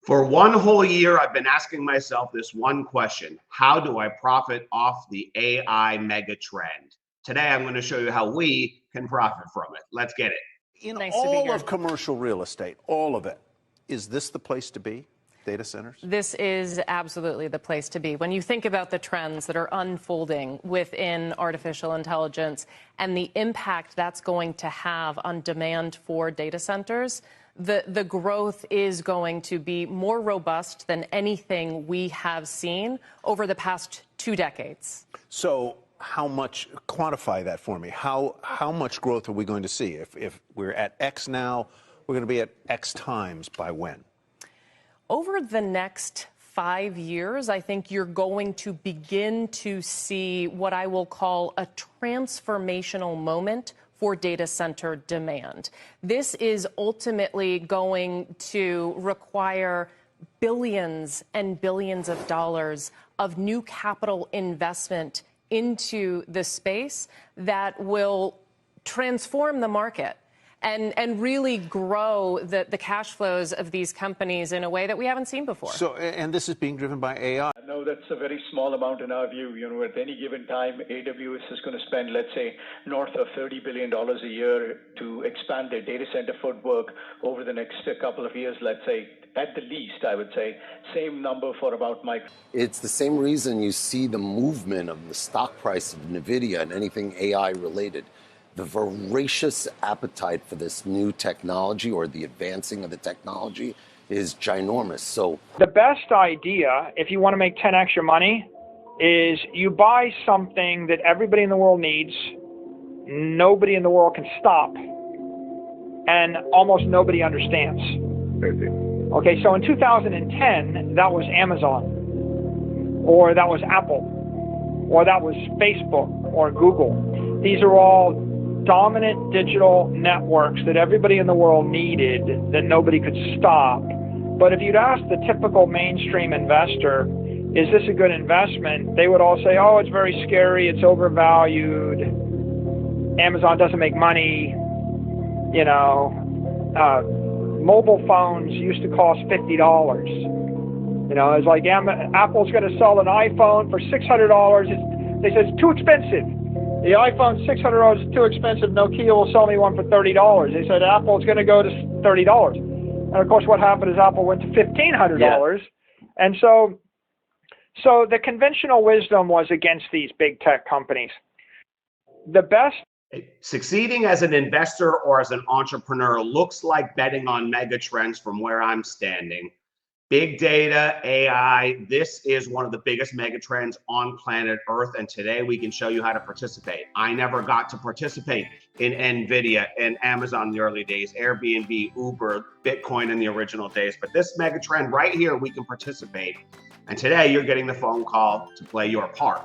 For one whole year, I've been asking myself this one question: how do I profit off the AI mega trend? Today, I'm going to show you how we can profit from it. Let's get it. In all of commercial real estate, all of it, is this the place to be? Data centers? This is absolutely the place to be. When you think about the trends that are unfolding within artificial intelligence and the impact that's going to have on demand for data centers, the growth is going to be more robust than anything we have seen over the past 2 decades. So how much, quantify that for me, how much growth are we going to see? If we're at X now, we're going to be at X times by when? Over the next 5 years, I think you're going to begin to see what I will call a transformational moment for data center demand. This is ultimately going to require billions and billions of dollars of new capital investment into the space that will transform the market and really grow the cash flows of these companies in a way that we haven't seen before. So, and this is being driven by AI. No, that's a very small amount in our view. You know, at any given time, AWS is going to spend, let's say, north of $30 billion a year to expand their data center footwork over the next couple of years, let's say, at the least, I would say. Same number for about Microsoft. It's the same reason you see the movement of the stock price of NVIDIA and anything AI related. The voracious appetite for this new technology or the advancing of the technology is ginormous. So the best idea, if you want to make 10x your money, is you buy something that everybody in the world needs, nobody in the world can stop, and almost nobody understands. Okay, so in 2010, that was Amazon, or that was Apple, or that was Facebook, or Google. These are all dominant digital networks that everybody in the world needed, that nobody could stop. But if you'd ask the typical mainstream investor, is this a good investment? They would all say, oh, it's very scary, it's overvalued, Amazon doesn't make money, you know, mobile phones used to cost $50. You know, it's like Apple's going to sell an iPhone for $600. They said it's too expensive. The iPhone $600 is too expensive. Nokia will sell me one for $30. They said Apple is going to go to $30. And of course, what happened is Apple went to $1,500. Yeah. And so the conventional wisdom was against these big tech companies. The best. Succeeding as an investor or as an entrepreneur looks like betting on mega trends from where I'm standing. Big data, AI, this is one of the biggest mega trends on planet Earth, and today we can show you how to participate. I never got to participate in NVIDIA and Amazon in the early days, Airbnb, Uber, Bitcoin in the original days, but this mega trend right here, we can participate. And today you're getting the phone call to play your part.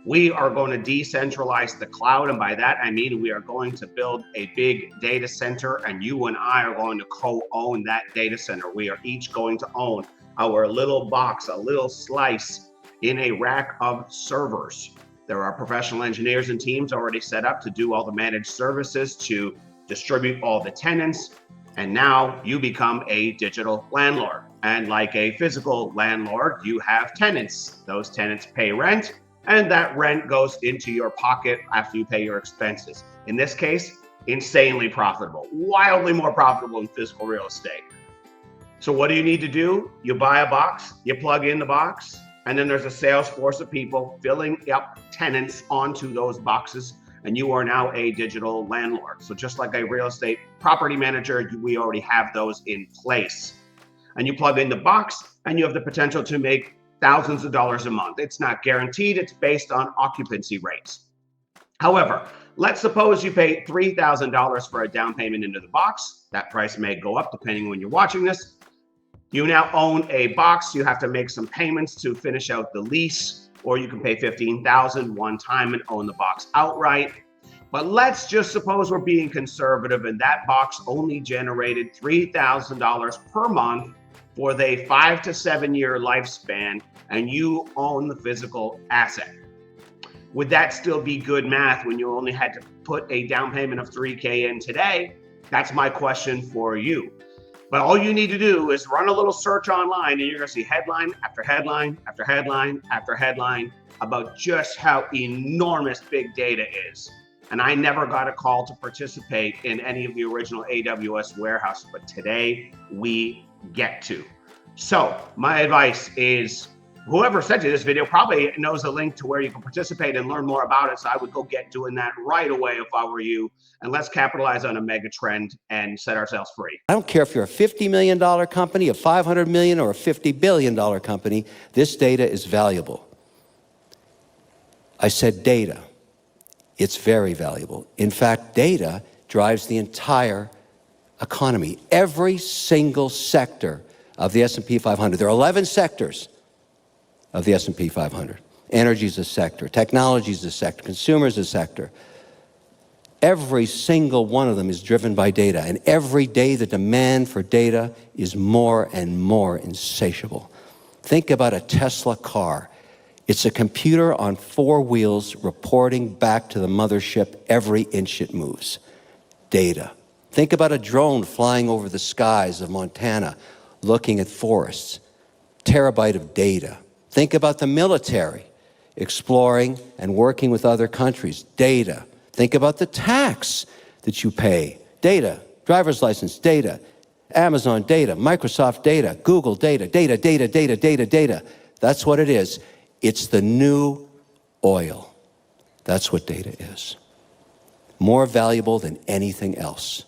We are going to decentralize the cloud, and by that I mean we are going to build a big data center, and you and I are going to co-own that data center. We are each going to own our little box, a little slice in a rack of servers. There are professional engineers and teams already set up to do all the managed services, to distribute all the tenants, and now you become a digital landlord. And like a physical landlord, you have tenants. Those tenants pay rent, and that rent goes into your pocket after you pay your expenses. In this case, insanely profitable, wildly more profitable than physical real estate. So what do you need to do? You buy a box, you plug in the box, and then there's a sales force of people filling up tenants onto those boxes, and you are now a digital landlord. So just like a real estate property manager, we already have those in place. And you plug in the box, and you have the potential to make thousands of dollars a month. It's not guaranteed, it's based on occupancy rates. However, let's suppose you pay $3,000 for a down payment into the box. That price may go up depending on when you're watching this. You now own a box. You have to make some payments to finish out the lease, or you can pay $15,000 one time and own the box outright. But let's just suppose we're being conservative and that box only generated $3,000 per month for the 5 to 7 year lifespan, and you own the physical asset. Would that still be good math when you only had to put a down payment of $3,000 in today? That's my question for you. But all you need to do is run a little search online and you're going to see headline after headline after headline after headline about just how enormous big data is. And I never got a call to participate in any of the original AWS warehouse, but today we get to. So my advice is, whoever sent you this video probably knows a link to where you can participate and learn more about it. So I would go get doing that right away if I were you. And let's capitalize on a mega trend and set ourselves free. I don't care if you're a $50 million company, a $500 million, or a $50 billion company, this data is valuable. I said data. It's very valuable. In fact, data drives the entire economy. Every single sector of the S&P 500. There are 11 sectors of the S&P 500. Energy is a sector. Technology is a sector. Consumer is a sector. Every single one of them is driven by data. And every day the demand for data is more and more insatiable. Think about a Tesla car. It's a computer on 4 wheels reporting back to the mothership every inch it moves. Data. Think about a drone flying over the skies of Montana, looking at forests. Terabyte of data. Think about the military, exploring and working with other countries. Data. Think about the tax that you pay. Data. Driver's license, data. Amazon data. Microsoft data. Google data. Data, data, data, data, data. That's what it is. It's the new oil. That's what data is. More valuable than anything else.